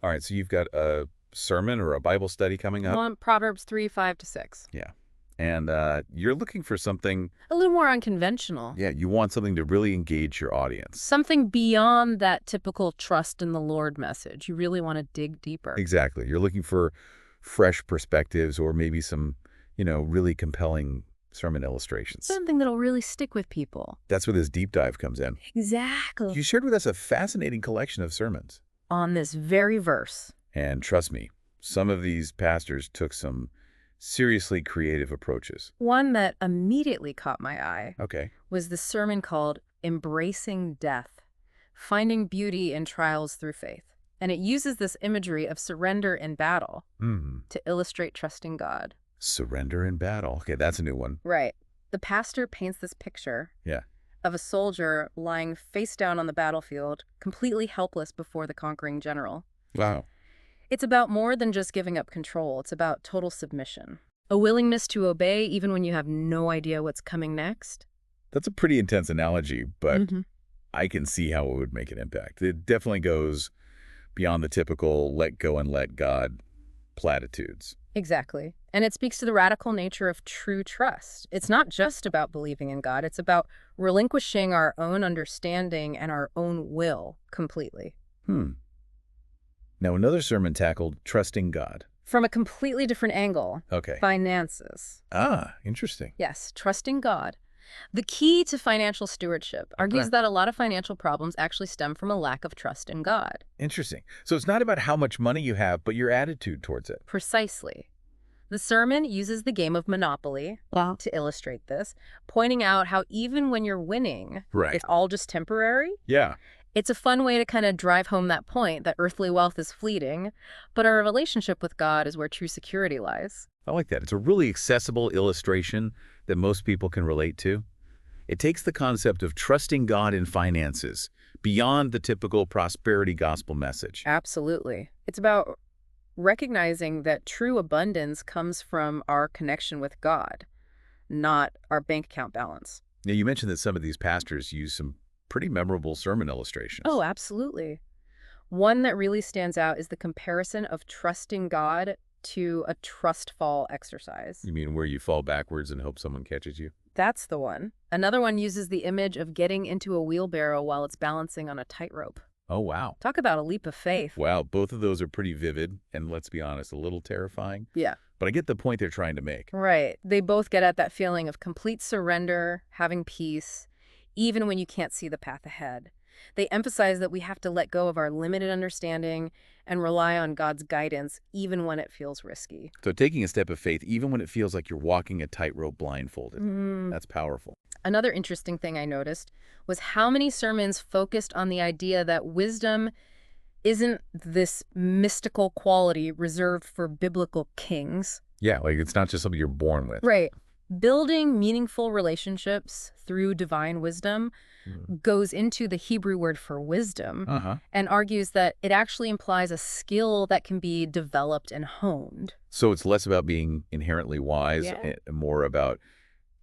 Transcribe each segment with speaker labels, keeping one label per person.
Speaker 1: All right, so you've got a sermon or a Bible study coming up?
Speaker 2: On Proverbs 3:5-6.
Speaker 1: Yeah. And you're looking for something,
Speaker 2: A little more unconventional.
Speaker 1: yeah, you want something to really engage your audience.
Speaker 2: Something beyond that typical trust in the Lord message. You really want to dig deeper.
Speaker 1: Exactly. You're looking for fresh perspectives or maybe some, really compelling sermon illustrations.
Speaker 2: Something that'll really stick with people.
Speaker 1: That's where this deep dive comes in.
Speaker 2: Exactly.
Speaker 1: You shared with us a fascinating collection of sermons.
Speaker 2: On this very verse.
Speaker 1: And trust me, some of these pastors took some seriously creative approaches.
Speaker 2: One that immediately caught my eye
Speaker 1: Okay.
Speaker 2: was the sermon called Embracing Death, Finding Beauty in Trials Through Faith. And it uses this imagery of surrender in battle to illustrate trusting God.
Speaker 1: Surrender in battle. Okay, that's a new one.
Speaker 2: Right. The pastor paints this picture
Speaker 1: Yeah.
Speaker 2: of a soldier lying face down on the battlefield, completely helpless before the conquering general.
Speaker 1: Wow.
Speaker 2: It's about more than just giving up control. It's about total submission. A willingness to obey even when you have no idea what's coming next.
Speaker 1: That's a pretty intense analogy, but
Speaker 2: Mhm.
Speaker 1: I can see how it would make an impact. It definitely goes beyond the typical let go and let God platitudes.
Speaker 2: Exactly. And it speaks to the radical nature of true trust. It's not just about believing in God. It's about relinquishing our own understanding and our own will completely.
Speaker 1: Now, another sermon tackled trusting God.
Speaker 2: From a completely different angle.
Speaker 1: Okay.
Speaker 2: Finances.
Speaker 1: Interesting.
Speaker 2: Yes, trusting God. The key to financial stewardship argues that a lot of financial problems actually stem from a lack of trust in God.
Speaker 1: Interesting. So it's not about how much money you have, but your attitude towards it.
Speaker 2: Precisely. The sermon uses the game of Monopoly to illustrate this, pointing out how even when you're winning,
Speaker 1: Right.
Speaker 2: it's all just temporary.
Speaker 1: Yeah.
Speaker 2: It's a fun way to kind of drive home that point that earthly wealth is fleeting, but our relationship with God is where true security lies.
Speaker 1: I like that. It's a really accessible illustration that most people can relate to. It takes the concept of trusting God in finances beyond the typical prosperity gospel message.
Speaker 2: Absolutely. It's about recognizing that true abundance comes from our connection with God, not our bank account balance.
Speaker 1: Now, you mentioned that some of these pastors use some pretty memorable sermon illustrations.
Speaker 2: Oh, absolutely. One that really stands out is the comparison of trusting God to a trust fall exercise.
Speaker 1: You mean where you fall backwards and hope someone catches you?
Speaker 2: That's the one. Another one uses the image of getting into a wheelbarrow while it's balancing on a tightrope.
Speaker 1: Oh, wow.
Speaker 2: Talk about a leap of faith.
Speaker 1: Wow, both of those are pretty vivid and, let's be honest, a little terrifying.
Speaker 2: Yeah.
Speaker 1: But I get the point they're trying to make.
Speaker 2: Right. They both get at that feeling of complete surrender, having peace, even when you can't see the path ahead. They emphasize that we have to let go of our limited understanding and rely on God's guidance, even when it feels risky.
Speaker 1: So taking a step of faith, even when it feels like you're walking a tightrope blindfolded, that's powerful.
Speaker 2: Another interesting thing I noticed was how many sermons focused on the idea that wisdom isn't this mystical quality reserved for biblical kings.
Speaker 1: Yeah, like it's not just something you're born with.
Speaker 2: Right. Building meaningful relationships through divine wisdom goes into the Hebrew word for wisdom and argues that it actually implies a skill that can be developed and honed.
Speaker 1: So it's less about being inherently wise and more about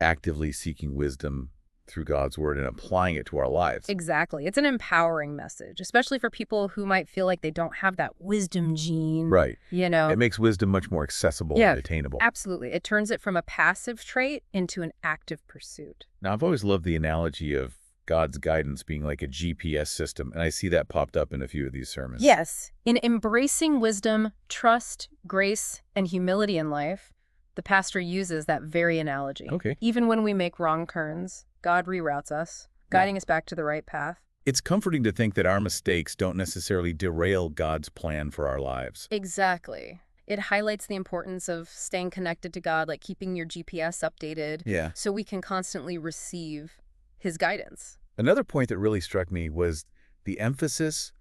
Speaker 1: actively seeking wisdom through God's word and applying it to our lives.
Speaker 2: Exactly. It's an empowering message, especially for people who might feel like they don't have that wisdom gene.
Speaker 1: Right.
Speaker 2: You know?
Speaker 1: It makes wisdom much more accessible and attainable.
Speaker 2: Absolutely. It turns it from a passive trait into an active pursuit.
Speaker 1: Now, I've always loved the analogy of God's guidance being like a GPS system, and I see that popped up in a few of these sermons.
Speaker 2: Yes. In embracing wisdom, trust, grace, and humility in life, the pastor uses that very analogy.
Speaker 1: Okay.
Speaker 2: Even when we make wrong turns, God reroutes us, guiding us back to the right path.
Speaker 1: It's comforting to think that our mistakes don't necessarily derail God's plan for our lives.
Speaker 2: Exactly. It highlights the importance of staying connected to God, like keeping your GPS updated, so we can constantly receive his guidance.
Speaker 1: Another point that really struck me was the emphasis,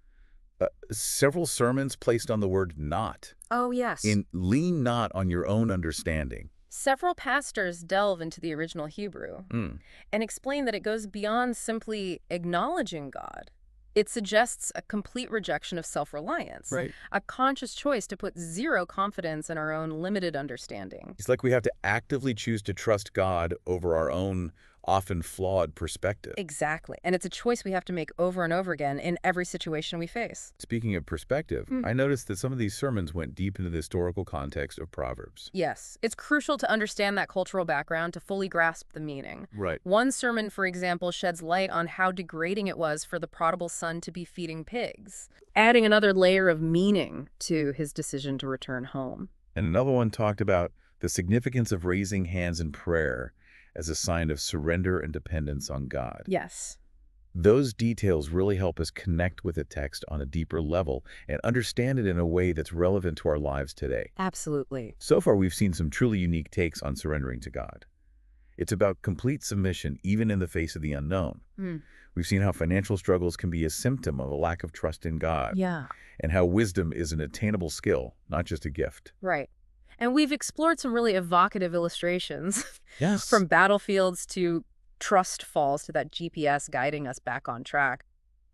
Speaker 1: several sermons placed on the word not.
Speaker 2: Oh, yes.
Speaker 1: In lean not on your own understanding.
Speaker 2: Several pastors delve into the original Hebrew and explain that it goes beyond simply acknowledging God. It suggests a complete rejection of self-reliance, a conscious choice to put zero confidence in our own limited understanding.
Speaker 1: It's like we have to actively choose to trust God over our own often flawed perspective.
Speaker 2: Exactly. And it's a choice we have to make over and over again in every situation we face.
Speaker 1: Speaking of perspective, I noticed that some of these sermons went deep into the historical context of Proverbs.
Speaker 2: Yes, it's crucial to understand that cultural background to fully grasp the meaning.
Speaker 1: Right.
Speaker 2: One sermon, for example, sheds light on how degrading it was for the prodigal son to be feeding pigs, adding another layer of meaning to his decision to return home.
Speaker 1: And another one talked about the significance of raising hands in prayer as a sign of surrender and dependence on God.
Speaker 2: Yes.
Speaker 1: Those details really help us connect with the text on a deeper level and understand it in a way that's relevant to our lives today.
Speaker 2: Absolutely.
Speaker 1: So far, we've seen some truly unique takes on surrendering to God. It's about complete submission, even in the face of the unknown. We've seen how financial struggles can be a symptom of a lack of trust in God.
Speaker 2: Yeah.
Speaker 1: And how wisdom is an attainable skill, not just a gift.
Speaker 2: Right. And we've explored some really evocative illustrations.
Speaker 1: Yes.
Speaker 2: From battlefields to trust falls to that GPS guiding us back on track.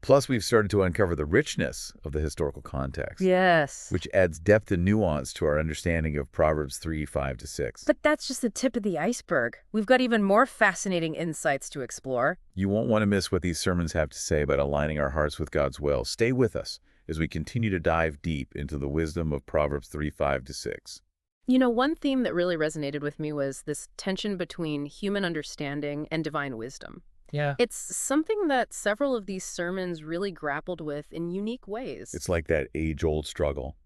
Speaker 1: Plus, we've started to uncover the richness of the historical context.
Speaker 2: Yes.
Speaker 1: Which adds depth and nuance to our understanding of Proverbs 3:5-6.
Speaker 2: But that's just the tip of the iceberg. We've got even more fascinating insights to explore.
Speaker 1: You won't want to miss what these sermons have to say about aligning our hearts with God's will. Stay with us as we continue to dive deep into the wisdom of Proverbs 3:5-6.
Speaker 2: You know, one theme that really resonated with me was this tension between human understanding and divine wisdom.
Speaker 3: Yeah.
Speaker 2: It's something that several of these sermons really grappled with in unique ways.
Speaker 1: It's like that age-old struggle.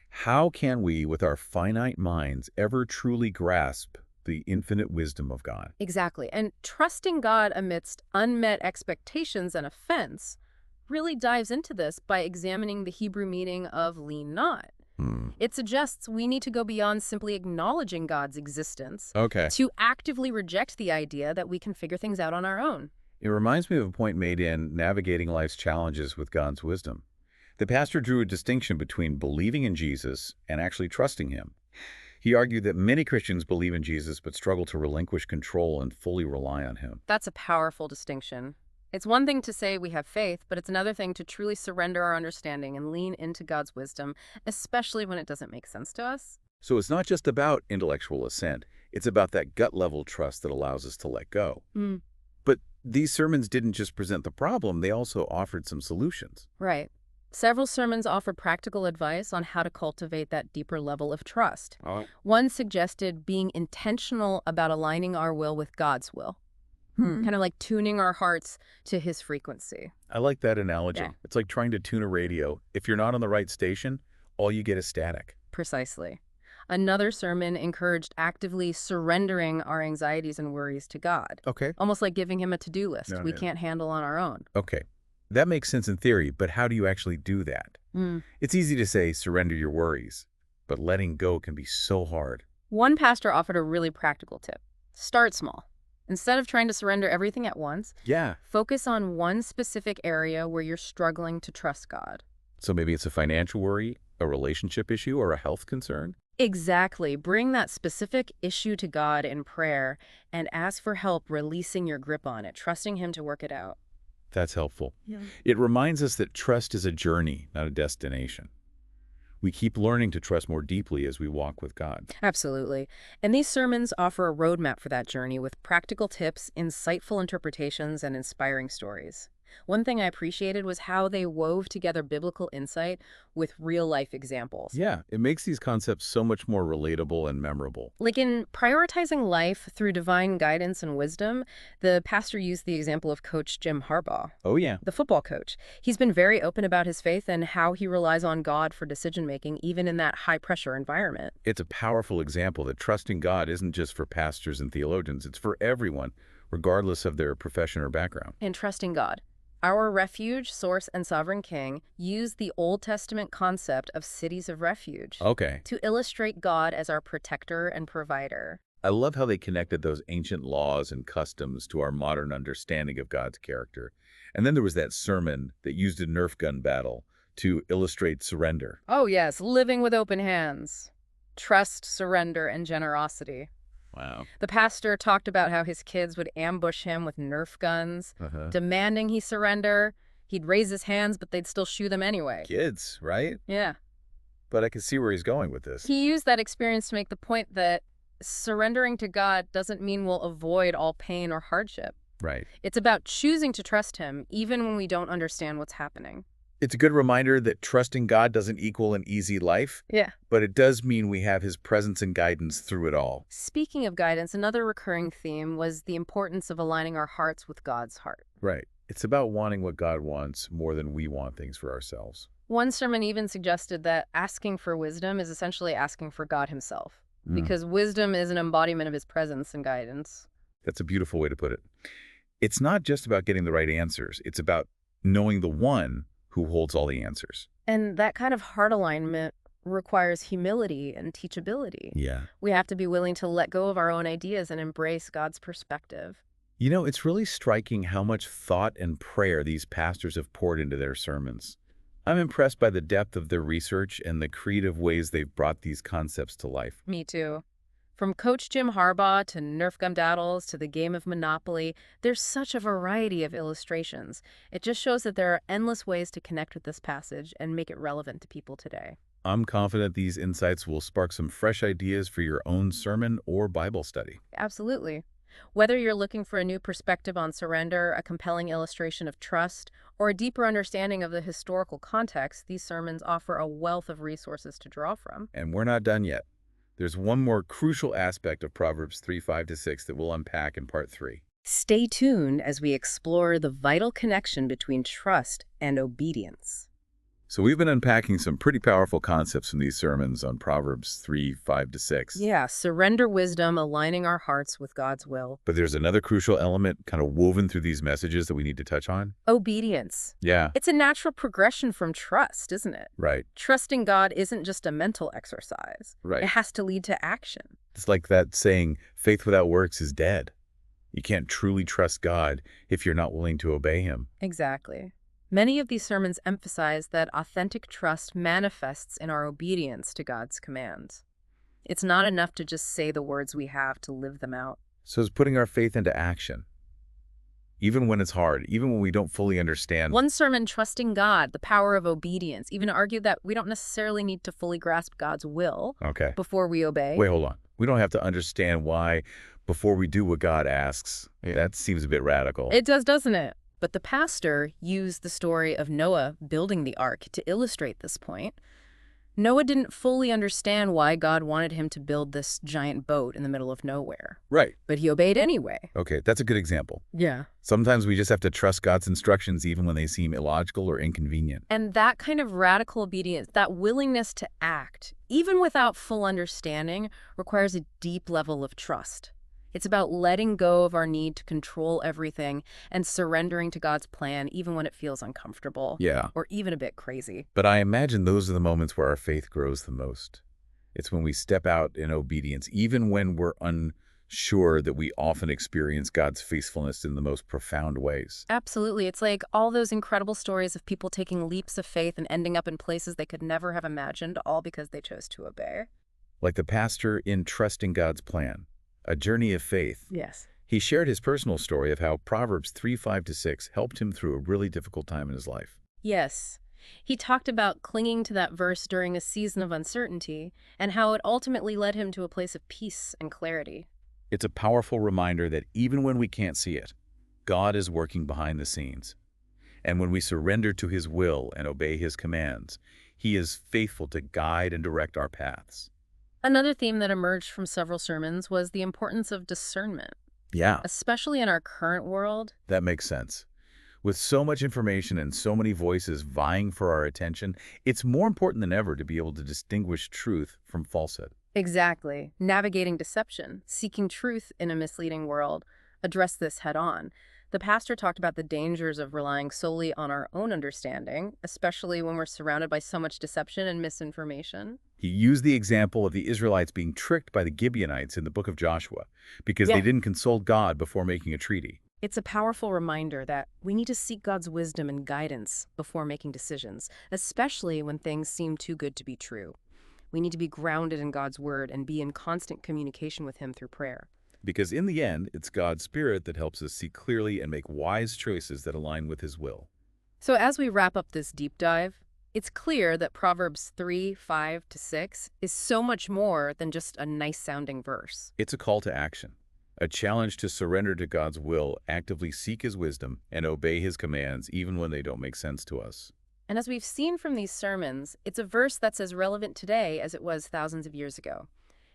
Speaker 1: How can we, with our finite minds, ever truly grasp the infinite wisdom of God?
Speaker 2: Exactly. And trusting God amidst unmet expectations and offense really dives into this by examining the Hebrew meaning of lean not. It suggests we need to go beyond simply acknowledging God's existence to actively reject the idea that we can figure things out on our own.
Speaker 1: It reminds me of a point made in Navigating Life's Challenges with God's Wisdom. The pastor drew a distinction between believing in Jesus and actually trusting him. He argued that many Christians believe in Jesus but struggle to relinquish control and fully rely on him.
Speaker 2: That's a powerful distinction. It's one thing to say we have faith, but it's another thing to truly surrender our understanding and lean into God's wisdom, especially when it doesn't make sense to us.
Speaker 1: So it's not just about intellectual assent. It's about that gut-level trust that allows us to let go. But these sermons didn't just present the problem, they also offered some solutions.
Speaker 2: Right. Several sermons offer practical advice on how to cultivate that deeper level of trust. One suggested being intentional about aligning our will with God's will. Kind of like tuning our hearts to his frequency.
Speaker 1: I like that analogy.
Speaker 2: Yeah.
Speaker 1: It's like trying to tune a radio. If you're not on the right station, all you get is static.
Speaker 2: Precisely. Another sermon encouraged actively surrendering our anxieties and worries to God.
Speaker 1: Okay.
Speaker 2: Almost like giving him a to-do list we
Speaker 1: Yeah.
Speaker 2: can't handle on our own.
Speaker 1: Okay. That makes sense in theory, but how do you actually do that? It's easy to say surrender your worries, but letting go can be so hard.
Speaker 2: One pastor offered a really practical tip. Start small. Instead of trying to surrender everything at once, focus on one specific area where you're struggling to trust God.
Speaker 1: So maybe it's a financial worry, a relationship issue, or a health concern?
Speaker 2: Exactly. Bring that specific issue to God in prayer and ask for help releasing your grip on it, trusting him to work it out.
Speaker 1: That's helpful. It reminds us that trust is a journey, not a destination. We keep learning to trust more deeply as we walk with God.
Speaker 2: Absolutely. And these sermons offer a roadmap for that journey with practical tips, insightful interpretations, and inspiring stories. One thing I appreciated was how they wove together biblical insight with real-life examples.
Speaker 1: Yeah, it makes these concepts so much more relatable and memorable.
Speaker 2: Like in prioritizing life through divine guidance and wisdom, the pastor used the example of Coach Jim Harbaugh.
Speaker 1: Oh, yeah.
Speaker 2: The football coach. He's been very open about his faith and how he relies on God for decision-making, even in that high-pressure environment.
Speaker 1: It's a powerful example that trusting God isn't just for pastors and theologians. It's for everyone, regardless of their profession or background.
Speaker 2: And trusting God. Our refuge, source, and sovereign king used the Old Testament concept of cities of refuge to illustrate God as our protector and provider.
Speaker 1: I love how they connected those ancient laws and customs to our modern understanding of God's character. And then there was that sermon that used a Nerf gun battle to illustrate surrender.
Speaker 2: Oh yes, living with open hands. Trust, surrender, and generosity.
Speaker 1: Wow.
Speaker 2: The pastor talked about how his kids would ambush him with Nerf guns, demanding he surrender. He'd raise his hands, but they'd still shoot them anyway.
Speaker 1: Kids, right?
Speaker 2: Yeah.
Speaker 1: But I can see where he's going with this.
Speaker 2: He used that experience to make the point that surrendering to God doesn't mean we'll avoid all pain or hardship.
Speaker 1: Right.
Speaker 2: It's about choosing to trust him even when we don't understand what's happening.
Speaker 1: It's a good reminder that trusting God doesn't equal an easy life,
Speaker 2: Yeah.
Speaker 1: but it does mean we have his presence and guidance through it all.
Speaker 2: Speaking of guidance, another recurring theme was the importance of aligning our hearts with God's heart.
Speaker 1: Right. It's about wanting what God wants more than we want things for ourselves.
Speaker 2: One sermon even suggested that asking for wisdom is essentially asking for God himself, because wisdom is an embodiment of his presence and guidance.
Speaker 1: That's a beautiful way to put it. It's not just about getting the right answers. It's about knowing the one who holds all the answers.
Speaker 2: And that kind of heart alignment requires humility and teachability.
Speaker 1: Yeah.
Speaker 2: We have to be willing to let go of our own ideas and embrace God's perspective.
Speaker 1: You know, it's really striking how much thought and prayer these pastors have poured into their sermons. I'm impressed by the depth of their research and the creative ways they've brought these concepts to life.
Speaker 2: Me too. From Coach Jim Harbaugh to Nerf gum daddles to the game of Monopoly, there's such a variety of illustrations. It just shows that there are endless ways to connect with this passage and make it relevant to people today.
Speaker 1: I'm confident these insights will spark some fresh ideas for your own sermon or Bible study.
Speaker 2: Absolutely. Whether you're looking for a new perspective on surrender, a compelling illustration of trust, or a deeper understanding of the historical context, these sermons offer a wealth of resources to draw from.
Speaker 1: And we're not done yet. There's one more crucial aspect of Proverbs 3:5-6 that we'll unpack in part 3.
Speaker 2: Stay tuned as we explore the vital connection between trust and obedience.
Speaker 1: So we've been unpacking some pretty powerful concepts from these sermons on Proverbs 3:5-6.
Speaker 2: Yeah, surrender wisdom, aligning our hearts with God's will.
Speaker 1: But there's another crucial element kind of woven through these messages that we need to touch on.
Speaker 2: Obedience.
Speaker 1: Yeah.
Speaker 2: It's a natural progression from trust, isn't it?
Speaker 1: Right.
Speaker 2: Trusting God isn't just a mental exercise.
Speaker 1: Right.
Speaker 2: It has to lead to action.
Speaker 1: It's like that saying, faith without works is dead. You can't truly trust God if you're not willing to obey him.
Speaker 2: Exactly. Many of these sermons emphasize that authentic trust manifests in our obedience to God's commands. It's not enough to just say the words we have to live them out.
Speaker 1: So it's putting our faith into action. Even when it's hard, even when we don't fully understand.
Speaker 2: One sermon, Trusting God, the Power of Obedience, even argued that we don't necessarily need to fully grasp God's will before we obey.
Speaker 1: Wait, hold on. We don't have to understand why before we do what God asks. That seems a bit radical.
Speaker 2: It does, doesn't it? But the pastor used the story of Noah building the ark to illustrate this point. Noah didn't fully understand why God wanted him to build this giant boat in the middle of nowhere.
Speaker 1: Right.
Speaker 2: But he obeyed anyway.
Speaker 1: Okay, that's a good example.
Speaker 2: Yeah.
Speaker 1: Sometimes we just have to trust God's instructions even when they seem illogical or inconvenient.
Speaker 2: And that kind of radical obedience, that willingness to act, even without full understanding, requires a deep level of trust. It's about letting go of our need to control everything and surrendering to God's plan even when it feels uncomfortable.
Speaker 1: Yeah.
Speaker 2: Or even a bit crazy.
Speaker 1: But I imagine those are the moments where our faith grows the most. It's when we step out in obedience, even when we're unsure, that we often experience God's faithfulness in the most profound ways.
Speaker 2: Absolutely. It's like all those incredible stories of people taking leaps of faith and ending up in places they could never have imagined, all because they chose to obey.
Speaker 1: Like the pastor in Trusting God's Plan. A journey of faith.
Speaker 2: Yes.
Speaker 1: He shared his personal story of how Proverbs 3:5-6 helped him through a really difficult time in his life.
Speaker 2: Yes. He talked about clinging to that verse during a season of uncertainty and how it ultimately led him to a place of peace and clarity.
Speaker 1: It's a powerful reminder that even when we can't see it, God is working behind the scenes. And when we surrender to his will and obey his commands, he is faithful to guide and direct our paths.
Speaker 2: Another theme that emerged from several sermons was the importance of discernment.
Speaker 1: Yeah.
Speaker 2: Especially in our current world.
Speaker 1: That makes sense. With so much information and so many voices vying for our attention, it's more important than ever to be able to distinguish truth from falsehood.
Speaker 2: Exactly. Navigating deception, seeking truth in a misleading world, address this head on. The pastor talked about the dangers of relying solely on our own understanding, especially when we're surrounded by so much deception and misinformation.
Speaker 1: He used the example of the Israelites being tricked by the Gibeonites in the book of Joshua because they didn't consult God before making a treaty.
Speaker 2: It's a powerful reminder that we need to seek God's wisdom and guidance before making decisions, especially when things seem too good to be true. We need to be grounded in God's word and be in constant communication with him through prayer.
Speaker 1: Because in the end, it's God's Spirit that helps us see clearly and make wise choices that align with his will.
Speaker 2: So as we wrap up this deep dive, It's clear that Proverbs 3:5-6 is so much more than just a nice-sounding verse.
Speaker 1: It's a call to action, a challenge to surrender to God's will, actively seek His wisdom, and obey His commands even when they don't make sense to us.
Speaker 2: And as we've seen from these sermons, it's a verse that's as relevant today as it was thousands of years ago.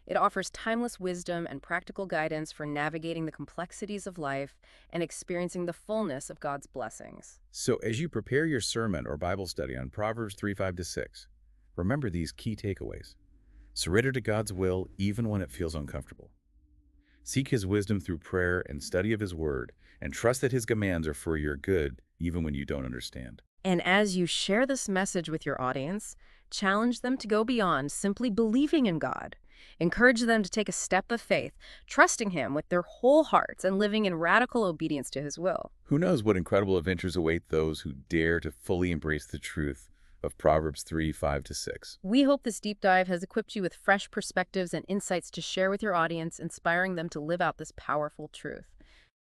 Speaker 2: It offers timeless wisdom and practical guidance for navigating the complexities of life and experiencing the fullness of God's blessings.
Speaker 1: So as you prepare your sermon or Bible study on Proverbs 3:5-6, remember these key takeaways. Surrender to God's will even when it feels uncomfortable. Seek His wisdom through prayer and study of His word, and trust that His commands are for your good even when you don't understand.
Speaker 2: And as you share this message with your audience, challenge them to go beyond simply believing in God. Encourage them to take a step of faith, trusting Him with their whole hearts and living in radical obedience to His will.
Speaker 1: Who knows what incredible adventures await those who dare to fully embrace the truth of Proverbs 3:5-6.
Speaker 2: We hope this deep dive has equipped you with fresh perspectives and insights to share with your audience, inspiring them to live out this powerful truth.